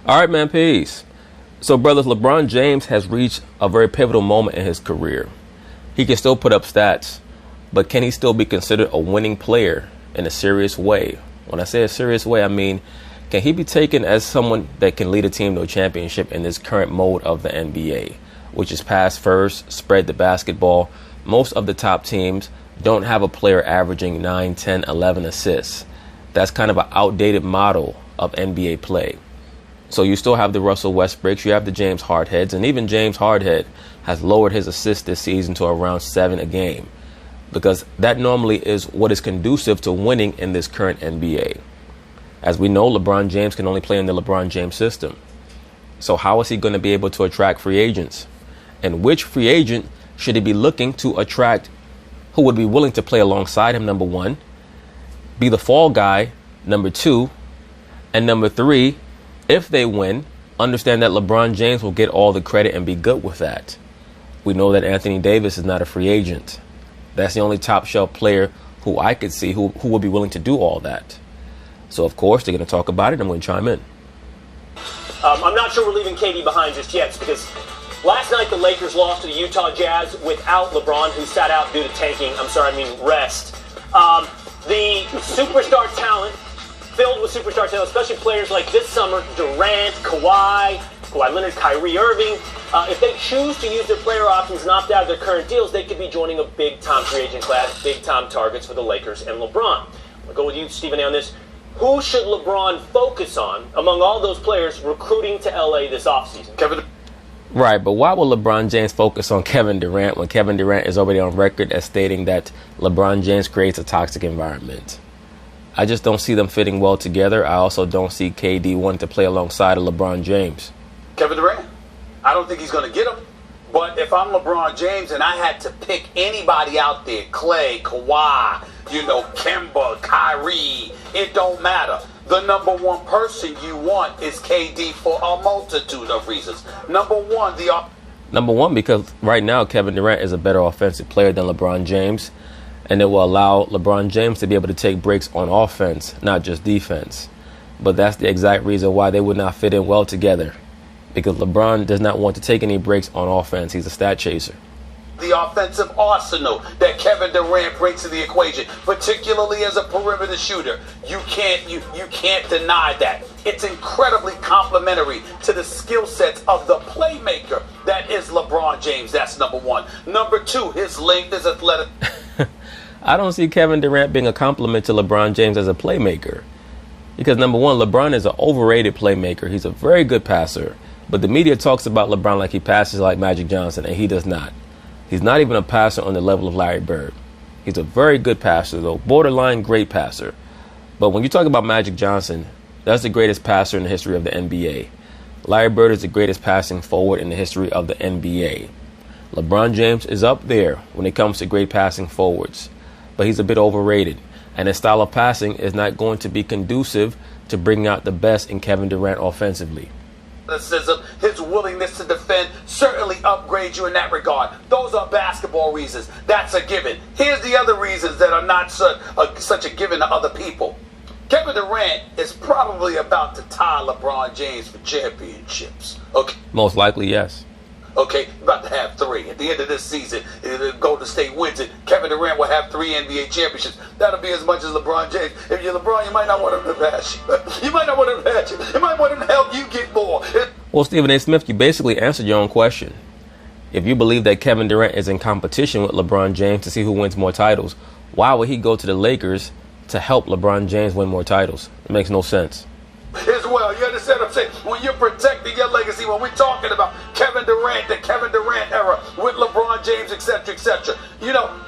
All right, man, peace. So, brothers, LeBron James has reached a very pivotal moment in his career. He can still put up stats, but can he still be considered a winning player in a serious way? When I say a serious way, I mean, can he be taken as someone that can lead a team to a championship in this current mode of the NBA, which is pass first, spread the basketball? Most of the top teams don't have a player averaging 9, 10, 11 assists. That's kind of an outdated model of NBA play. So you still have the Russell Westbrooks, you have the James Hardheads, and even James Hardhead has lowered his assists this season to around 7 a game, because that normally is what is conducive to winning in this current NBA. As we know, LeBron James can only play in the LeBron James system. So how is he going to be able to attract free agents? And which free agent should he be looking to attract who would be willing to play alongside him, number one, be the fall guy, number two, and number three, if they win, understand that LeBron James will get all the credit and be good with that. We know that Anthony Davis is not a free agent. That's the only top shelf player who I could see who would be willing to do all that. So, of course, they're going to talk about it. I'm going to chime in. I'm not sure we're leaving KD behind just yet, because last night the Lakers lost to the Utah Jazz without LeBron, who sat out due to tanking. Rest. The superstar talent, filled with superstar talent, especially players like this summer, Durant, Kawhi Leonard, Kyrie Irving. If they choose to use their player options and opt out of their current deals, they could be joining a big-time free agent class, big-time targets for the Lakers and LeBron. I'll go with you, Stephen A, on this. Who should LeBron focus on among all those players recruiting to LA this offseason? Kevin. Right, but why will LeBron James focus on Kevin Durant when Kevin Durant is already on record as stating that LeBron James creates a toxic environment? I just don't see them fitting well together. I also don't see KD wanting to play alongside of LeBron James. Kevin Durant, I don't think he's going to get him. But if I'm LeBron James and I had to pick anybody out there, Clay, Kawhi, Kemba, Kyrie, it don't matter. The number one person you want is KD for a multitude of reasons. Number one, because right now Kevin Durant is a better offensive player than LeBron James, and it will allow LeBron James to be able to take breaks on offense, not just defense. But that's the exact reason why they would not fit in well together, because LeBron does not want to take any breaks on offense. He's a stat chaser. The offensive arsenal that Kevin Durant brings to the equation, particularly as a perimeter shooter, you can't deny that. It's incredibly complementary to the skill sets of the playmaker that is LeBron James. That's number one. Number two, his length is athletic. I don't see Kevin Durant being a compliment to LeBron James as a playmaker, because number one, LeBron is an overrated playmaker. He's a very good passer, but the media talks about LeBron like he passes like Magic Johnson, and he does not. He's not even a passer on the level of Larry Bird. He's a very good passer, though, borderline great passer. But when you talk about Magic Johnson, that's the greatest passer in the history of the NBA. Larry Bird is the greatest passing forward in the history of the NBA. LeBron James is up there when it comes to great passing forwards, but he's a bit overrated, and his style of passing is not going to be conducive to bringing out the best in Kevin Durant offensively. His willingness to defend certainly upgrades you in that regard. Those are basketball reasons. That's a given. Here's the other reasons that are not such a given to other people. Kevin Durant is probably about to tie LeBron James for championships. Okay. Most likely, yes. Okay, about to have 3. At the end of this season, if Golden State wins it, Kevin Durant will have 3 NBA championships. That'll be as much as LeBron James. If you're LeBron, you might not want him to pass you. You might not want him to pass you. You might want him to help you get more. Well, Stephen A. Smith, you basically answered your own question. If you believe that Kevin Durant is in competition with LeBron James to see who wins more titles, why would he go to the Lakers to help LeBron James win more titles? It makes no sense. As well, you understand what I'm saying? When you're protecting your legacy, when we're talking about Kevin Durant, the Kevin Durant era with LeBron James, etc., etc.,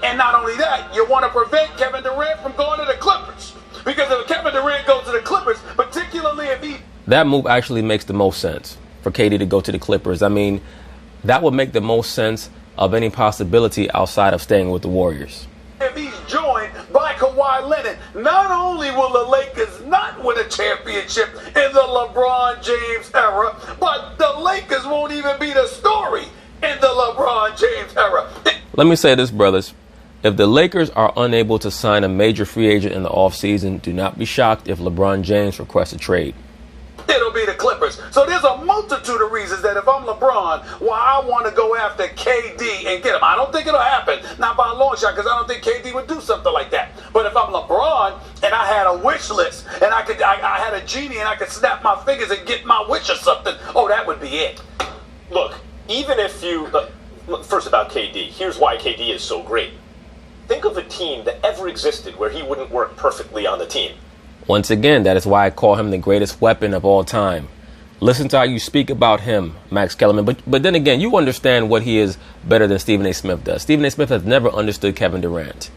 and not only that, you want to prevent Kevin Durant from going to the Clippers. Because if Kevin Durant goes to the Clippers, particularly if he... That move actually makes the most sense for KD to go to the Clippers. I mean, that would make the most sense of any possibility outside of staying with the Warriors. If he's joined by Kawhi Leonard, not only will the Lakers not win a championship in the LeBron James era, but the Lakers won't even be the story in the LeBron James era. Let me say this, brothers. If the Lakers are unable to sign a major free agent in the offseason, do not be shocked if LeBron James requests a trade. It'll be the Clippers. So there's a multitude of reasons that if I'm LeBron, why I want to go after KD and get him. I don't think it'll happen, not by a long shot, because I don't think KD would do something like that. But if I'm LeBron and I had a wish list and I had a genie and I could snap my fingers and get my wish or something, oh, that would be it. Look, even if you... first about KD, here's why KD is so great. Think of a team that ever existed where he wouldn't work perfectly on the team. Once again, that is why I call him the greatest weapon of all time. Listen to how you speak about him, Max Kellerman. But then again, you understand what he is better than Stephen A. Smith does. Stephen A. Smith has never understood Kevin Durant,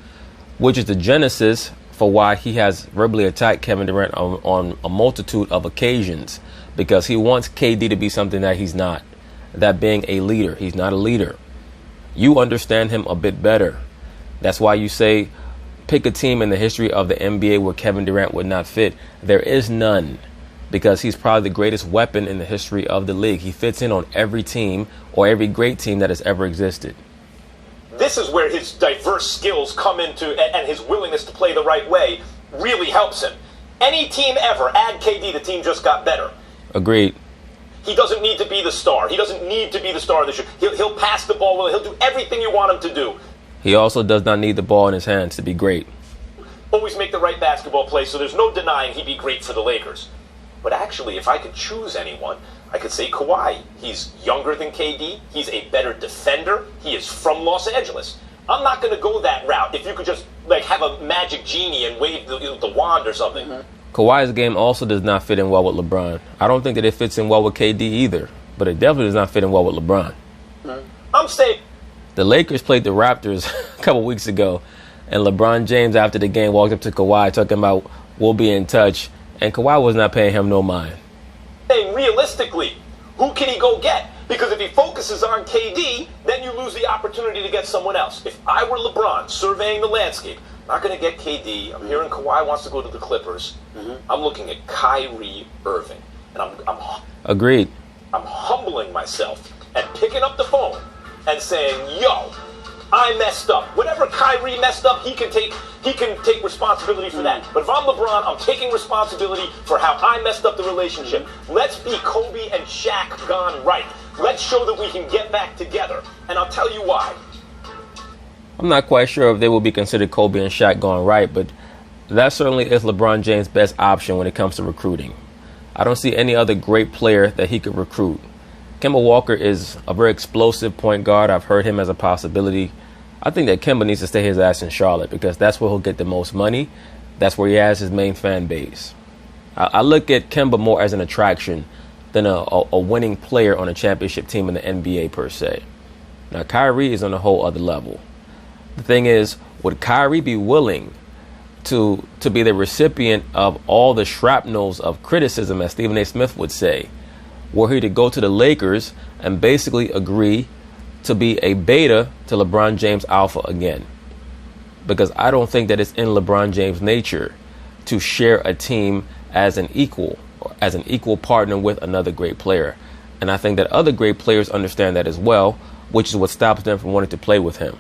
which is the genesis for why he has verbally attacked Kevin Durant on a multitude of occasions, because he wants KD to be something that he's not, that being a leader. He's not a leader. You understand him a bit better. That's why you say, pick a team in the history of the NBA where Kevin Durant would not fit. There is none, because he's probably the greatest weapon in the history of the league. He fits in on every team or every great team that has ever existed. This is where his diverse skills come into, and his willingness to play the right way really helps him. Any team ever, add KD, the team just got better. Agreed. He doesn't need to be the star. He doesn't need to be the star of the show. He'll pass the ball well. He'll do everything you want him to do. He also does not need the ball in his hands to be great. Always make the right basketball play, so there's no denying he'd be great for the Lakers. But actually, if I could choose anyone, I could say Kawhi. He's younger than KD. He's a better defender. He is from Los Angeles. I'm not going to go that route. If you could just have a magic genie and wave the wand or something. Mm-hmm. Kawhi's game also does not fit in well with LeBron. I don't think that it fits in well with KD either, but it definitely does not fit in well with LeBron. Mm-hmm. I'm staying. The Lakers played the Raptors a couple weeks ago, and LeBron James after the game walked up to Kawhi talking about, we'll be in touch, and Kawhi was not paying him no mind. Hey, realistically, who can he go get? Because if he focuses on KD, then you lose the opportunity to get someone else. If I were LeBron surveying the landscape, I'm not going to get KD. I'm hearing Kawhi wants to go to the Clippers. I'm looking at Kyrie Irving. And I'm Agreed. I'm humbling myself and picking up the phone and saying, yo, I messed up. Whatever Kyrie messed up, he can take responsibility for that. But if I'm LeBron, I'm taking responsibility for how I messed up the relationship. Let's be Kobe and Shaq gone right. Let's show that we can get back together. And I'll tell you why. I'm not quite sure if they will be considered Kobe and Shaq gone right, but that certainly is LeBron James' best option when it comes to recruiting. I don't see any other great player that he could recruit. Kemba Walker is a very explosive point guard. I've heard him as a possibility. I think that Kemba needs to stay his ass in Charlotte because that's where he'll get the most money. That's where he has his main fan base. I look at Kemba more as an attraction than a winning player on a championship team in the NBA per se. Now, Kyrie is on a whole other level. The thing is, would Kyrie be willing to be the recipient of all the shrapnels of criticism, as Stephen A. Smith would say, were he to go to the Lakers and basically agree to be a beta to LeBron James alpha again? Because I don't think that it's in LeBron James' nature to share a team as an equal partner with another great player. And I think that other great players understand that as well, which is what stops them from wanting to play with him.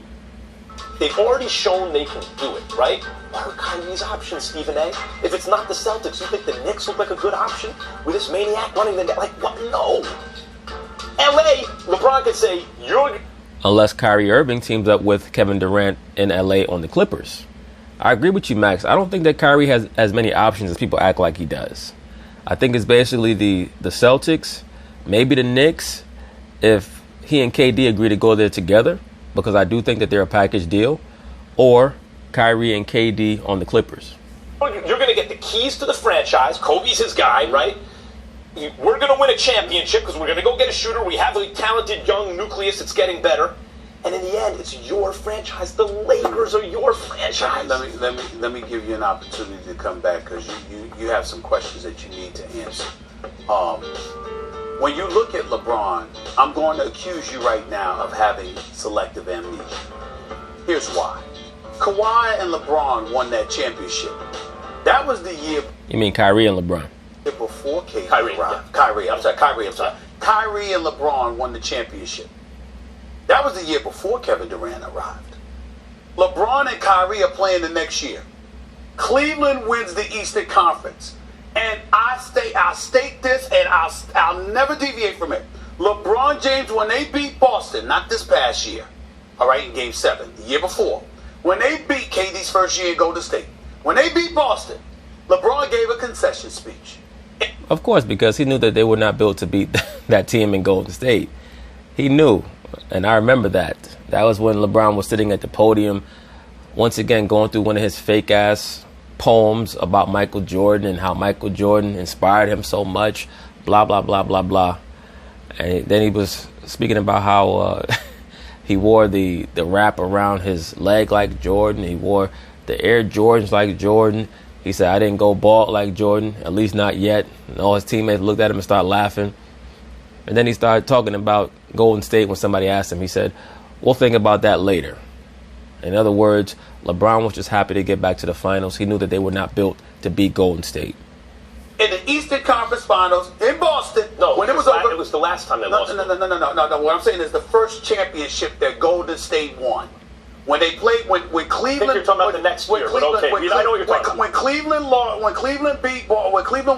They've already shown they can do it, right? What are Kyrie's options, Stephen A? If it's not the Celtics, you think the Knicks look like a good option with this maniac running the net? Like, what? No. LA, LeBron could say, you're... Unless Kyrie Irving teams up with Kevin Durant in LA on the Clippers. I agree with you, Max. I don't think that Kyrie has as many options as people act like he does. I think it's basically the Celtics, maybe the Knicks, if he and KD agree to go there together, because I do think that they're a package deal, or Kyrie and KD on the Clippers. You're going to get the keys to the franchise. Kobe's his guy, right? We're going to win a championship because we're going to go get a shooter. We have a talented young nucleus that's getting better. And in the end, it's your franchise. The Lakers are your franchise. Let me give you an opportunity to come back because you have some questions that you need to answer. When you look at LeBron, I'm going to accuse you right now of having selective amnesia. Here's why. Kawhi and LeBron won that championship. That was the year. You mean Kyrie and LeBron? Before KD Kyrie, arrived. yeah. Kyrie and LeBron won the championship. That was the year before Kevin Durant arrived. LeBron and Kyrie are playing the next year. Cleveland wins the Eastern Conference. And I'll state this, and I'll never deviate from it. LeBron James, when they beat Boston, not this past year, all right, in Game 7, the year before, when they beat KD's first year in Golden State, when they beat Boston, LeBron gave a concession speech. Of course, because he knew that they were not built to beat that team in Golden State. He knew, and I remember that. That was when LeBron was sitting at the podium, once again going through one of his fake-ass poems about Michael Jordan and how Michael Jordan inspired him so much, blah, blah, blah, blah, blah. And then he was speaking about how he wore the wrap around his leg like Jordan. He wore the Air Jordans like Jordan. He said, I didn't go bald like Jordan, at least not yet. And all his teammates looked at him and started laughing. And then he started talking about Golden State when somebody asked him. He said, we'll think about that later. In other words, LeBron was just happy to get back to the finals. He knew that they were not built to beat Golden State. In the Eastern Conference Finals in Boston, when it was over, it was the last time they lost. No. What I'm saying is the first championship that Golden State won. When they played, when Cleveland, I think you're talking about the next year, but okay, I know what you're talking about. When Cleveland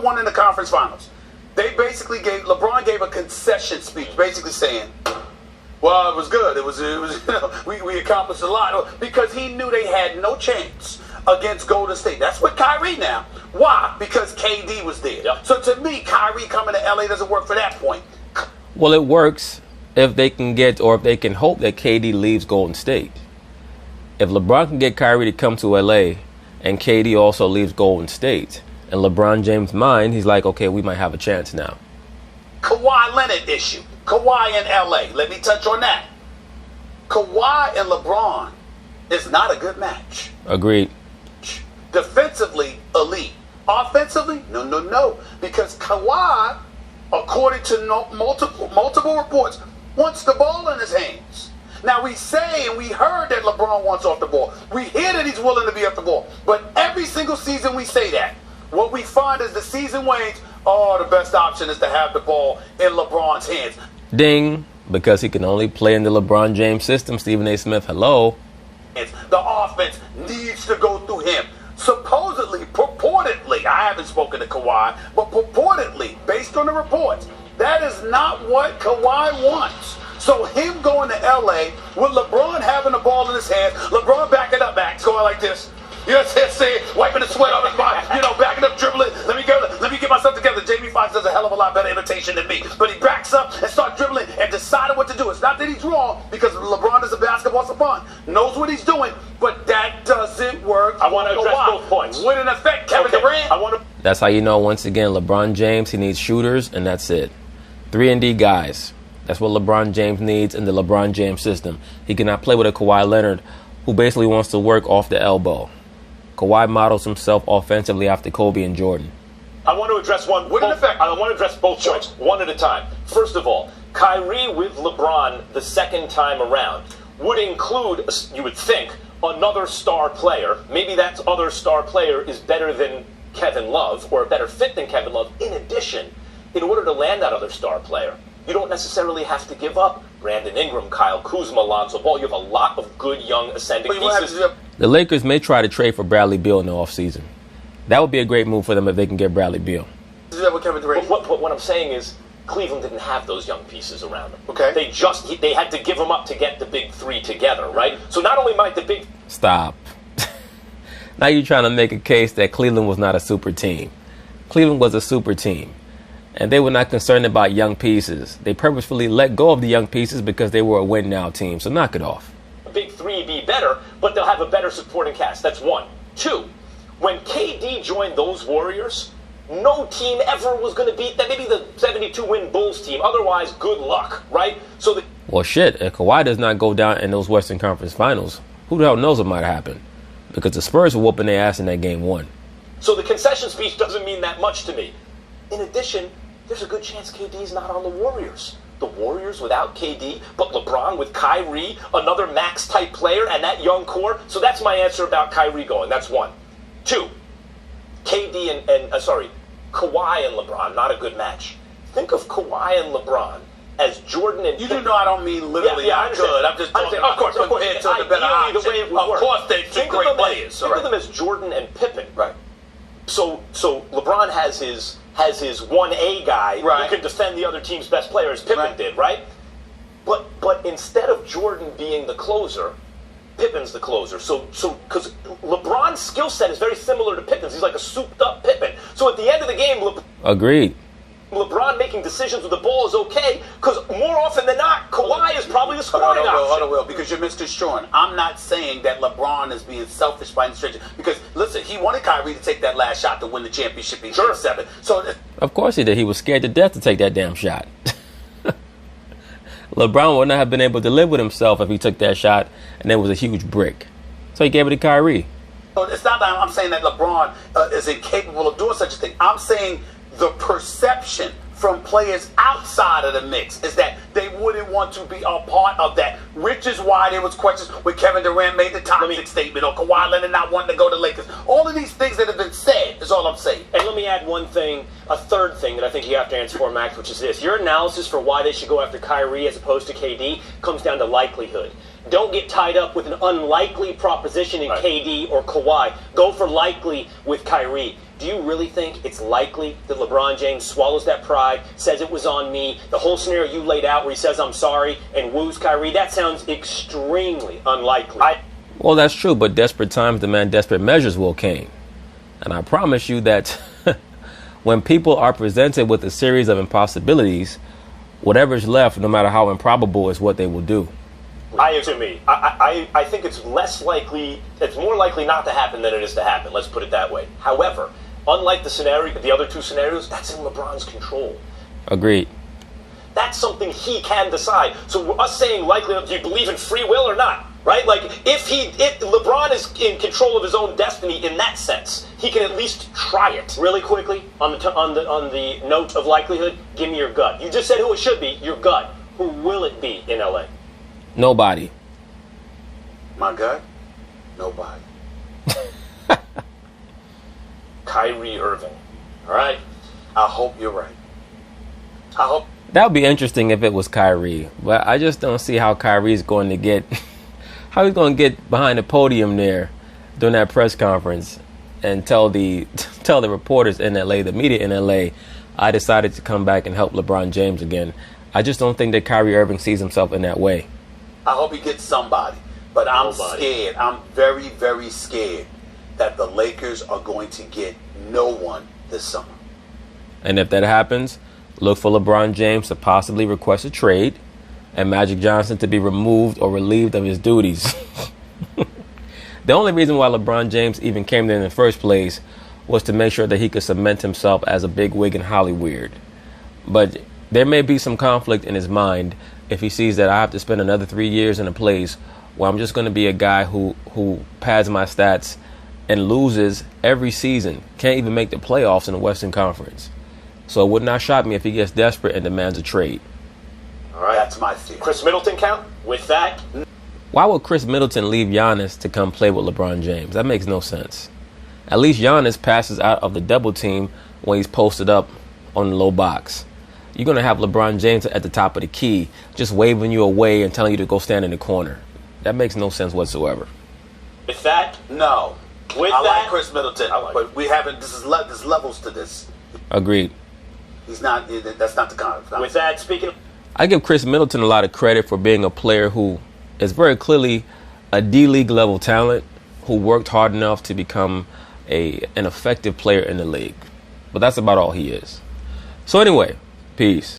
won in the conference finals, they basically LeBron gave a concession speech, basically saying, "Well, it was good. It was we accomplished a lot," because he knew they had no chance against Golden State. That's with Kyrie now. Why? Because KD was there. Yep. So to me, Kyrie coming to LA doesn't work for that point. Well, it works if they can get, or if they can hope that KD leaves Golden State. If LeBron can get Kyrie to come to LA and KD also leaves Golden State, in LeBron James' mind, he's like, okay, we might have a chance now. Kawhi Leonard issue. Kawhi in LA. Let me touch on that. Kawhi and LeBron is not a good match. Agreed. Defensively, elite. Offensively, no. Because Kawhi, according to multiple reports, wants the ball in his hands. Now, we say and we heard that LeBron wants off the ball. We hear that he's willing to be off the ball. But every single season we say that. What we find is the season wanes, the best option is to have the ball in LeBron's hands. Ding, because he can only play in the LeBron James system. Stephen A. Smith, hello. The offense needs to go through him. Supposedly, purportedly, I haven't spoken to Kawhi, but purportedly, based on the reports, that is not what Kawhi wants. So him going to LA with LeBron having the ball in his hands, LeBron backing up, going like this. You know what I'm saying? Wiping the sweat off his body, backing up, dribbling. Let me get myself together. Jamie Foxx does a hell of a lot better imitation than me. But he backs up and starts dribbling and decided what to do. It's not that he's wrong, because LeBron is a basketball savant, knows what he's doing, but that doesn't work. I want to address both points. Wouldn't affect Kevin Durant. That's how you know, once again, LeBron James, he needs shooters, and that's it. 3-and-D guys. That's what LeBron James needs in the LeBron James system. He cannot play with a Kawhi Leonard who basically wants to work off the elbow. Kawhi models himself offensively after Kobe and Jordan. I want to address I want to address both points, one at a time. First of all, Kyrie with LeBron the second time around would include, you would think, another star player. Maybe that other star player is better than Kevin Love, or a better fit than Kevin Love. In addition, in order to land that other star player, you don't necessarily have to give up Brandon Ingram, Kyle Kuzma, Lonzo Ball. You have a lot of good young ascending pieces. The Lakers may try to trade for Bradley Beal in the offseason. That would be a great move for them if they can get Bradley Beal. What I'm saying is, Cleveland didn't have those young pieces around them. Okay. They had to give them up to get the big three together, right? So not only might the big... Stop. Now you're trying to make a case that Cleveland was not a super team. Cleveland was a super team. And they were not concerned about young pieces. They purposefully let go of the young pieces because they were a win-now team. So knock it off. Big three be better, but they'll have a better supporting cast. That's one. Two, when KD joined those Warriors, no team ever was going to beat that. Maybe the 72-win Bulls team. Otherwise, good luck, right? Well, shit, if Kawhi does not go down in those Western Conference Finals, who the hell knows what might happen? Because the Spurs were whooping their ass in that game one. So the concession speech doesn't mean that much to me. In addition, there's a good chance KD's not on the Warriors. The Warriors without KD, but LeBron with Kyrie, another max-type player, and that young core. So that's my answer about Kyrie going. That's one. Two, Kawhi and LeBron, not a good match. Think of Kawhi and LeBron as Jordan and... You do know I don't mean literally not good. I'm just talking about compared to the better option. Of course, they're two great players. Think of them as Jordan and Pippen. Right. So LeBron has his 1A guy Right. who can defend the other team's best player, as Pippen Right. did, right? But instead of Jordan being the closer, Pippen's the closer. So because LeBron's skill set is very similar to Pippen's. He's like a souped up Pippen. So at the end of the game, Agreed. LeBron making decisions with the ball is okay, because more often than not, Kawhi is probably the scoring option. Hold on, Will, because you're misconstruing. I'm not saying that LeBron is being selfish by any stretch. Because, listen, he wanted Kyrie to take that last shot to win the championship in Game 7. So, Of course he did. He was scared to death to take that damn shot. LeBron would not have been able to live with himself if he took that shot and there was a huge brick. So he gave it to Kyrie. it's not that I'm saying that LeBron is incapable of doing such a thing. I'm saying the perception from players outside of the mix is that they wouldn't want to be a part of that, which is why there was questions when Kevin Durant made the toxic statement, or Kawhi Leonard not wanting to go to Lakers. All of these things that have been said is all I'm saying. And let me add one thing, a third thing that I think you have to answer for, Max, which is this. Your analysis for why they should go after Kyrie as opposed to KD comes down to likelihood. Don't get tied up with an unlikely proposition in KD or Kawhi. Go for likely with Kyrie. Do you really think it's likely that LeBron James swallows that pride, says it was on me, the whole scenario you laid out where he says I'm sorry and woos Kyrie? That sounds extremely unlikely. Well, that's true, but desperate times demand desperate measures, Will Kane. And I promise you that when people are presented with a series of impossibilities, whatever's left, no matter how improbable, is what they will do. I think it's less likely, it's more likely not to happen than it is to happen. Let's put it that way. However, unlike the other two scenarios, that's in LeBron's control. Agreed. That's something he can decide. So us saying likely, do you believe in free will or not? Right? Like if LeBron is in control of his own destiny in that sense, he can at least try it. Really quickly on the note of likelihood, give me your gut. You just said who it should be. Your gut. Who will it be in LA? Nobody. My gut? Nobody. Kyrie Irving. All right? I hope you're right. I hope. That would be interesting if it was Kyrie, but I just don't see how Kyrie's going to get, how he's going to get behind the podium there during that press conference and tell the reporters in LA, the media in LA, I decided to come back and help LeBron James again. I just don't think that Kyrie Irving sees himself in that way. I hope he gets somebody, but I'm scared. I'm very, very scared that the Lakers are going to get no one this summer. And if that happens, look for LeBron James to possibly request a trade and Magic Johnson to be removed or relieved of his duties. The only reason why LeBron James even came there in the first place was to make sure that he could cement himself as a big wig in Hollywood. But there may be some conflict in his mind if he sees that I have to spend another 3 years in a place where I'm just going to be a guy who pads my stats and loses every season, can't even make the playoffs in the Western Conference. So it would not shock me if he gets desperate and demands a trade. All right, that's my theory. Chris Middleton count with that? Why would Chris Middleton leave Giannis to come play with LeBron James? That makes no sense. At least Giannis passes out of the double team when he's posted up on the low box. You're going to have LeBron James at the top of the key, just waving you away and telling you to go stand in the corner. That makes no sense whatsoever. With that? No. With I that? like Chris Middleton, but we haven't. There's levels to this. Agreed. He's not. That's not the kind of. With that, speaking of, I give Chris Middleton a lot of credit for being a player who is very clearly a D-League level talent who worked hard enough to become an effective player in the league. But that's about all he is. So anyway, peace.